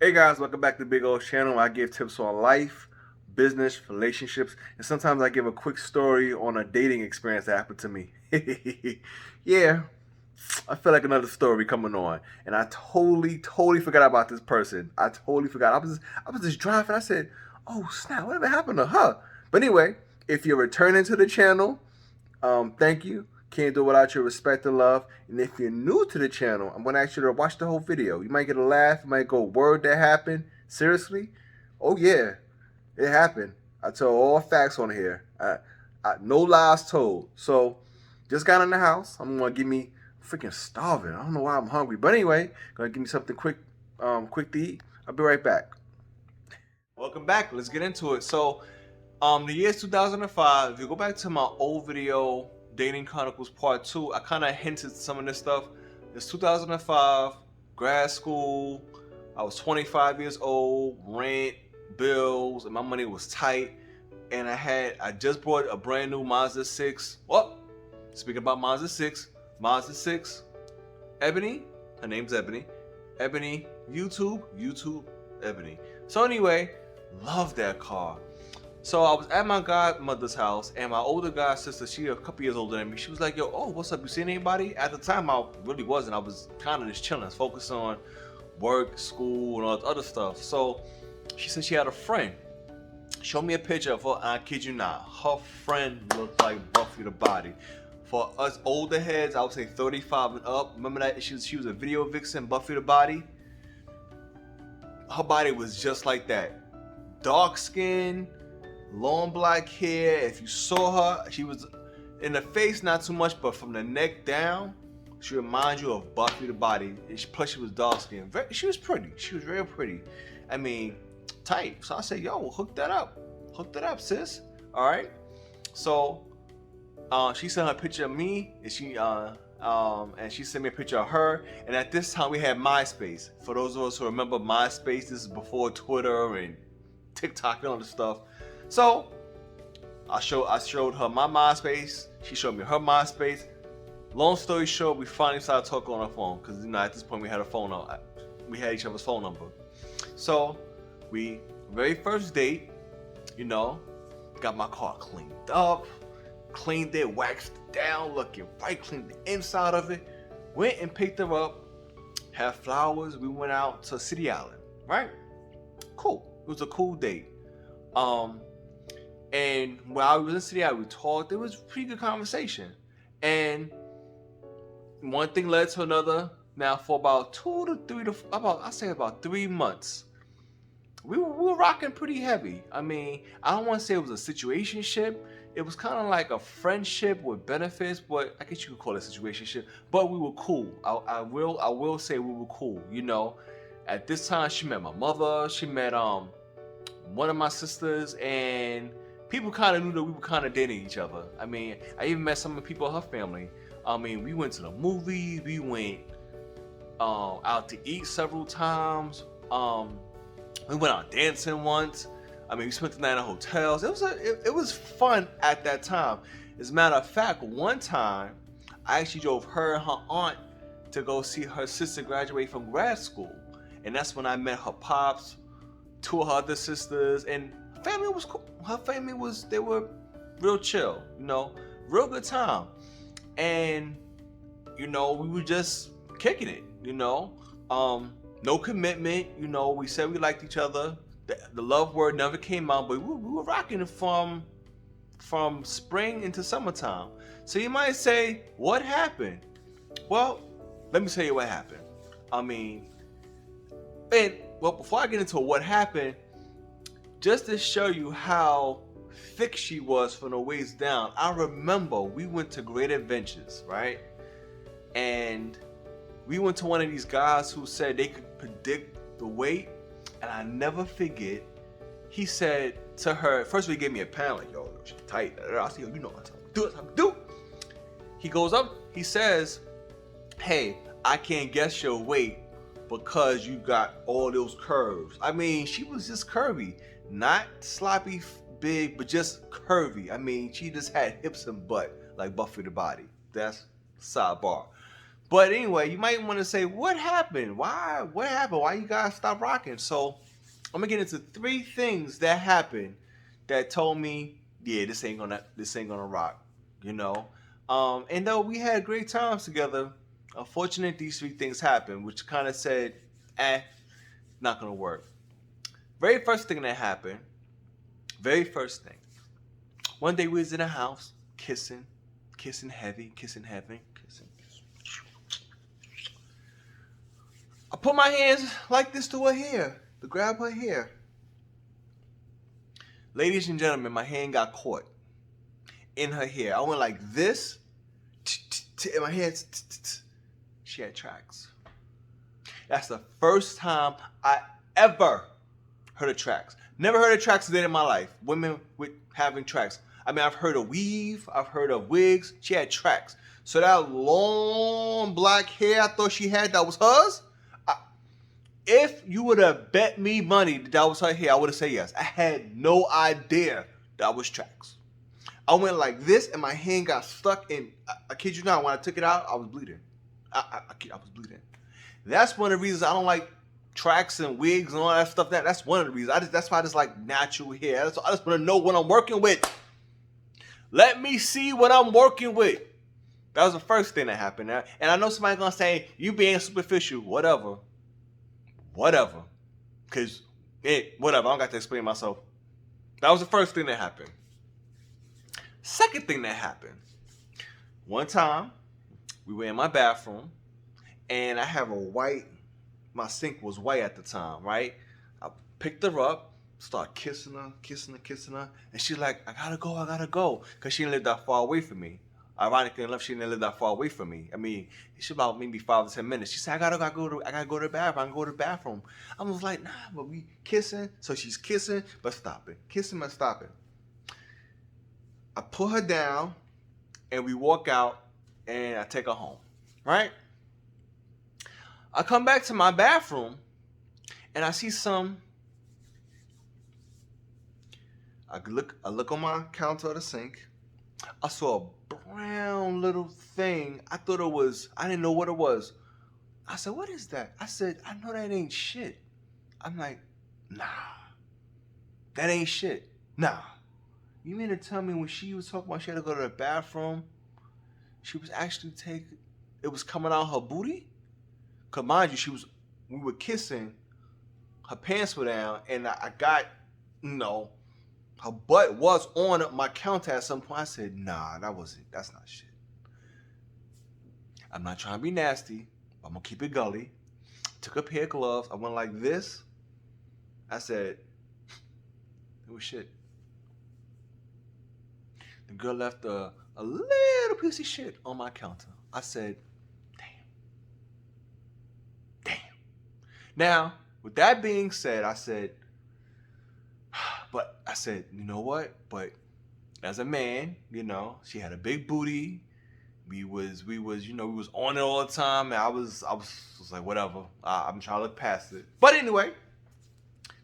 Hey guys, welcome back to the Big Old Channel. I give tips on life, business, relationships, and sometimes I give a quick story on a dating experience that happened to me. Yeah, I feel like another story coming on, and I totally forgot about this person. I totally forgot. I was just driving. I said, "Oh snap! Whatever happened to her?" But anyway, if you're returning to the channel, thank you. Can't do without your respect and love. And if you're new to the channel, I'm gonna ask you to watch the whole video. You might get a laugh. You might go, "Word, that happened? Seriously?" Oh yeah, it happened. I tell all facts on here. No lies told. So, just got in the house. I'm gonna give me freaking starving. I don't know why I'm hungry, but anyway, gonna give me something quick to eat. I'll be right back. Welcome back. Let's get into it. So, the year is 2005. If you go back to my old video, Dating Chronicles Part 2, I kind of hinted some of this stuff. It's 2005, grad school. I was 25 years old, rent, bills, and my money was tight. And I just bought a brand new Mazda 6. Well, speaking about Mazda 6, Ebony, her name's Ebony. Ebony, YouTube, Ebony. So anyway, love that car. So I was at my godmother's house, and my older god sister, she a couple years older than me. She was like, "Yo, oh, what's up? You seen anybody?" At the time, I really wasn't. I was kind of just chilling, focused on work, school, and all that other stuff. So she said she had a friend. Showed me a picture of her. I kid you not, her friend looked like Buffy the Body. For us older heads, I would say 35 and up. Remember that she was a video vixen, Buffy the Body. Her body was just like that, dark skin, long black hair. If you saw her, she was in the face not too much, but from the neck down, she reminds you of Buffy the Body. Plus, she was dark skinned. She was pretty. She was real pretty. I mean, tight. So I said, "Yo, hook that up, sis." All right. So, she sent her a picture of me, and she sent me a picture of her. And at this time, we had MySpace. For those of us who remember MySpace, this is before Twitter and TikTok and all this stuff. So I showed her my MySpace. She showed me her MySpace. Long story short, we finally started talking on our phone because at this point we had we had each other's phone number. So very first date, got my car cleaned up, cleaned it, waxed it down, looking right, cleaned the inside of it. Went and picked her up, had flowers. We went out to City Island, right? Cool. It was a cool date. And while we was in City Island, we talked. It was a pretty good conversation. And one thing led to another. Now, for about about 3 months, we were rocking pretty heavy. I mean, I don't want to say it was a situationship. It was kind of like a friendship with benefits, but I guess you could call it a situationship. But we were cool. I will say we were cool. At this time, she met my mother. She met one of my sisters, and people kind of knew that we were kind of dating each other. I mean, I even met some of the people of her family. I mean, we went to the movies. We went out to eat several times. We went out dancing once. I mean, we spent the night in hotels. It was fun at that time. As a matter of fact, one time I actually drove her and her aunt to go see her sister graduate from grad school, and that's when I met her pops, two of her other sisters, and family was cool. Her family they were real chill, real good time. And, we were just kicking it, no commitment, we said we liked each other. The love word never came out, but we were rocking it from spring into summertime. So you might say, what happened? Well, let me tell you what happened. I mean, before I get into what happened, just to show you how thick she was from the waist down, I remember we went to Great Adventures, right? And we went to one of these guys who said they could predict the weight, and I never forget, he said to her, first he gave me a pound, like, "Yo, she's tight." I said, "Yo, you know what I'm do." He goes up, he says, "Hey, I can't guess your weight because you got all those curves." I mean, she was just curvy, not sloppy big, but just curvy. I mean, she just had hips and butt like Buffy the Body. That's sidebar. But anyway, you might want to say, what happened? Why? What happened? Why you guys stop rocking? So I'm gonna get into 3 things that happened that told me, yeah, this ain't gonna rock. You know. And though we had great times together, unfortunately these 3 things happened, which kind of said, not gonna work. Very first thing that happened, very first thing. One day we was in a house, kissing, heavy, kissing. I put my hands like this to her hair, to grab her hair. Ladies and gentlemen, my hand got caught in her hair. I went like this, in my hands. She had tracks. That's the first time I ever heard of tracks. Never heard of tracks a day in my life. Women with having tracks. I mean, I've heard of weave. I've heard of wigs. She had tracks. So that long black hair I thought she had that was hers, if you would have bet me money that was her hair, I would have said yes. I had no idea that was tracks. I went like this and my hand got stuck in, I kid you not, when I took it out, I was bleeding. I was bleeding. That's one of the reasons I don't like tracks and wigs and all that stuff. That's one of the reasons. That's why I just like natural hair. I just want to know what I'm working with. Let me see what I'm working with. That was the first thing that happened. And I know somebody's going to say, you being superficial, whatever. Because, whatever. I don't got to explain myself. That was the first thing that happened. Second thing that happened. One time, we were in my bathroom, and I have my sink was white at the time, right? I picked her up, started kissing her, and she's like, I gotta go, because she didn't live that far away from me. Ironically enough, she didn't live that far away from me. I mean, it's about maybe 5 to 10 minutes. She said, I gotta go to the bathroom. I go to the bathroom. I was like, nah, but we kissing. So she's kissing, but stopping. Kissing, but stopping. I put her down, and we walk out, and I take her home, right? I come back to my bathroom, and I see I look on my counter of the sink. I saw a brown little thing. I didn't know what it was. I said, what is that? I said, I know that ain't shit. I'm like, nah, that ain't shit. Nah. You mean to tell me when she was talking about she had to go to the bathroom, she was actually it was coming out her booty? Cause mind you, we were kissing, her pants were down, and I got, her butt was on my counter at some point. I said, nah, that's not shit. I'm not trying to be nasty, but I'm gonna keep it gully. Took a pair of gloves, I went like this. I said, it was shit. The girl left a little piece of shit on my counter. I said, damn. Now, with that being said, I said, you know what? But as a man, she had a big booty. We was on it all the time, and I was like, whatever. I'm trying to look past it. But anyway,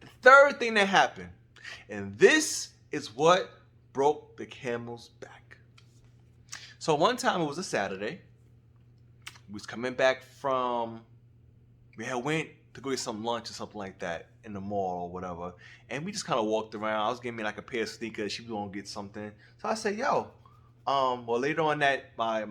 the third thing that happened, and this is what broke the camel's back. So one time, it was a Saturday. We was coming back we had went to go get some lunch or something like that in the mall or whatever. And we just kind of walked around. I was getting me like a pair of sneakers. She was going to get something. So I said, yo, well, later on that, my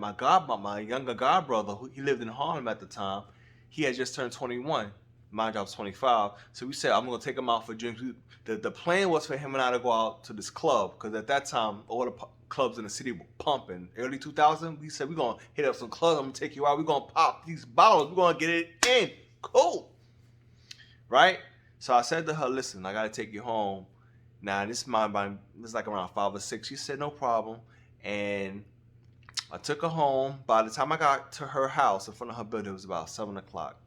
younger god brother, he lived in Harlem at the time. He had just turned 21. My job was 25. So we said, I'm going to take him out for drinks. The plan was for him and I to go out to this club. Because at that time, all the clubs in the city were pumping. Early 2000, we said, we're going to hit up some clubs. I'm going to take you out. We're going to pop these bottles. We're going to get it in. Cool. Right? So I said to her, listen, I got to take you home. Now, this is like around 5 or 6. She said, no problem. And I took her home. By the time I got to her house in front of her building, it was about 7 o'clock.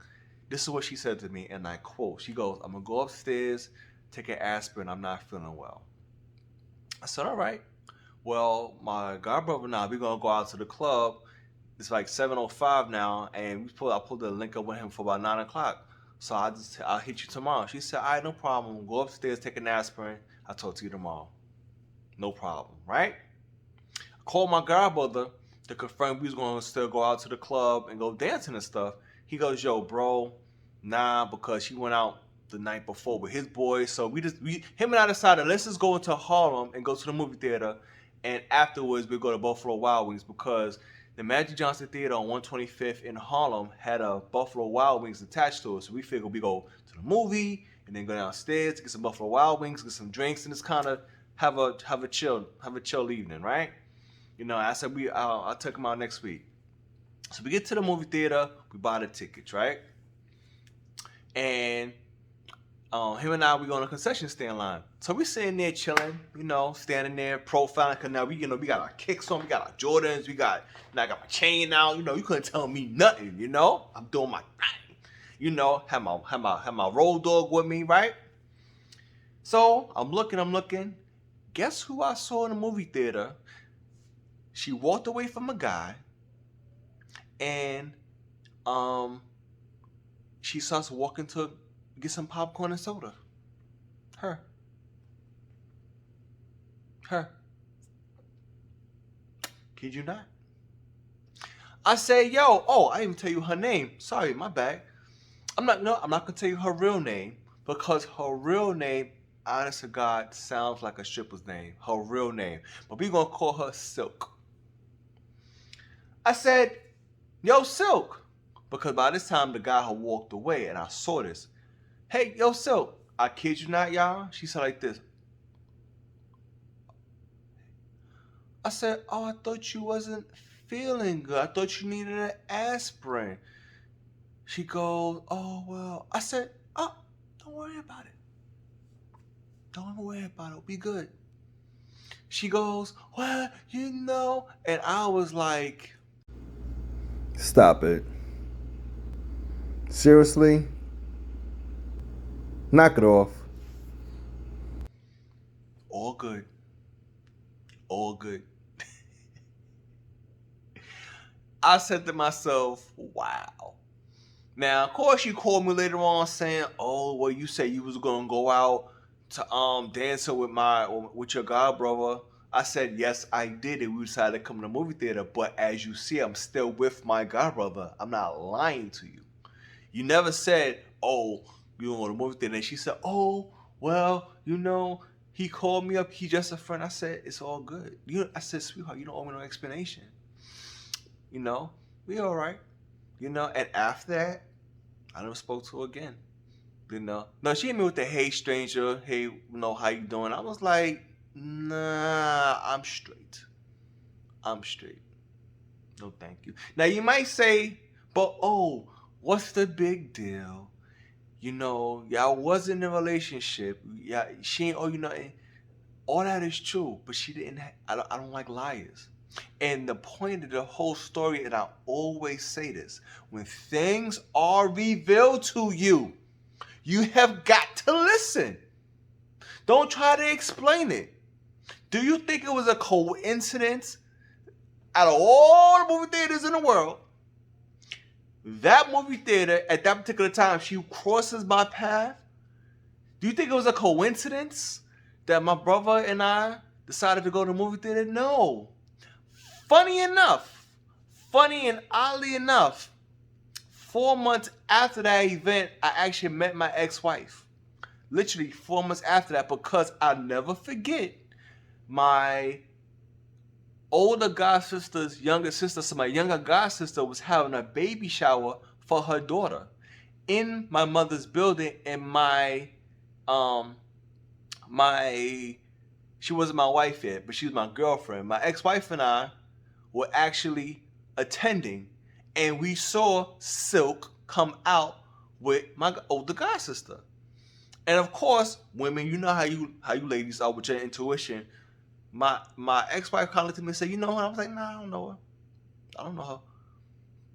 This is what she said to me, and I quote. She goes, I'm going to go upstairs, take an aspirin. I'm not feeling well. I said, all right. Well, my godbrother and I, we're going to go out to the club. It's like 7:05 now, and I pulled the link up with him for about 9 o'clock. So I'll hit you tomorrow. She said, all right, no problem. Go upstairs, take an aspirin. I'll talk to you tomorrow. No problem, right? I called my godbrother. to confirm we was going to still go out to the club and go dancing and stuff. He goes, yo, bro, nah, because he went out the night before with his boys. So him and I decided, let's just go into Harlem and go to the movie theater. And afterwards, we go to Buffalo Wild Wings because the Magic Johnson Theater on 125th in Harlem had a Buffalo Wild Wings attached to it. So we figured we go to the movie and then go downstairs to get some Buffalo Wild Wings, get some drinks, and just kind of have a chill evening, right? You know, I said I'll take him out next week. So we get to the movie theater, we buy the tickets, right? And him and I, we go on a concession stand line. So we sitting there chilling, you know, standing there profiling. Cause now we got our kicks on, we got our Jordans, I got my chain out. You know, you couldn't tell me nothing. You know, I'm doing my thing. You know, have my road dog with me, right? So I'm looking. Guess who I saw in the movie theater? She walked away from a guy, and she starts walking to get some popcorn and soda. Her. Kid you not? I say, yo, I didn't even tell you her name. Sorry, my bad. I'm not gonna tell you her real name because her real name, honest to God, sounds like a stripper's name. Her real name. But we gonna call her Silk. I said, yo, Silk. Because by this time the guy had walked away and I saw this. Hey, yo, Silk. I kid you not, y'all. She said like this. I said, oh, I thought you wasn't feeling good. I thought you needed an aspirin. She goes, oh, well. I said, oh, don't worry about it. Don't worry about it. It'll be good. She goes, well, you know. And I was like, stop it. Seriously? Knock it off. All good. All good. I said to myself, wow. Now, of course, you called me later on saying, oh, well, you said you was going to go out to dancing with your god brother. I said, yes, I did. And we decided to come to the movie theater. But as you see, I'm still with my god brother. I'm not lying to you. You never said, oh, you don't go to the movie theater. And she said, oh, well, you know, he called me up. He just a friend. I said, it's all good. I said, sweetheart, you don't owe me no explanation. You know, we all right. You know, and after that, I never spoke to her again. You know, no, she hit me with the hey stranger, hey, you know, how you doing? I was like, nah, I'm straight. No, thank you. Now you might say, but what's the big deal? You know, y'all wasn't in a relationship. Yeah, she ain't owe you nothing. All that is true, but she didn't. I don't like liars. And the point of the whole story, and I always say this, when things are revealed to you, you have got to listen. Don't try to explain it. Do you think it was a coincidence out of all the movie theaters in the world, that movie theater at that particular time, she crosses my path? Do you think it was a coincidence that my brother and I decided to go to the movie theater? No. Funny and oddly enough, 4 months after that event, I actually met my ex-wife. Literally 4 months after that, because I'll never forget my older god sister's younger sister. So my younger god sister was having a baby shower for her daughter in my mother's building, and she wasn't my wife yet, but she was my girlfriend. My ex-wife and I were actually attending, and we saw Silk come out with my older god sister. And of course, women, you know how you ladies are with your intuition. My ex-wife kind of looked at me and said, you know her? I was like, nah, I don't know her.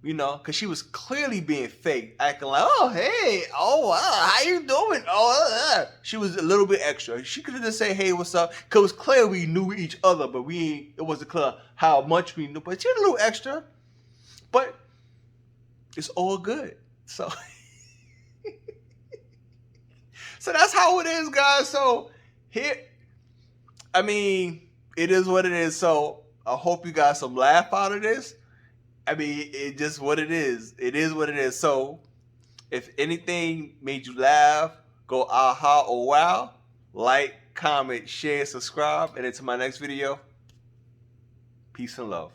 You know, because she was clearly being fake, acting like, oh, hey, oh, wow, how you doing? She was a little bit extra. She could have just said, hey, what's up? Because it was clear we knew each other, but it wasn't clear how much we knew. But she was a little extra. But it's all good. So, so that's how it is, guys. So, it is what it is. So, I hope you got some laugh out of this. I mean, it just what it is. It is what it is. So, if anything made you laugh, go aha or wow, like, comment, share, subscribe, and until my next video, peace and love.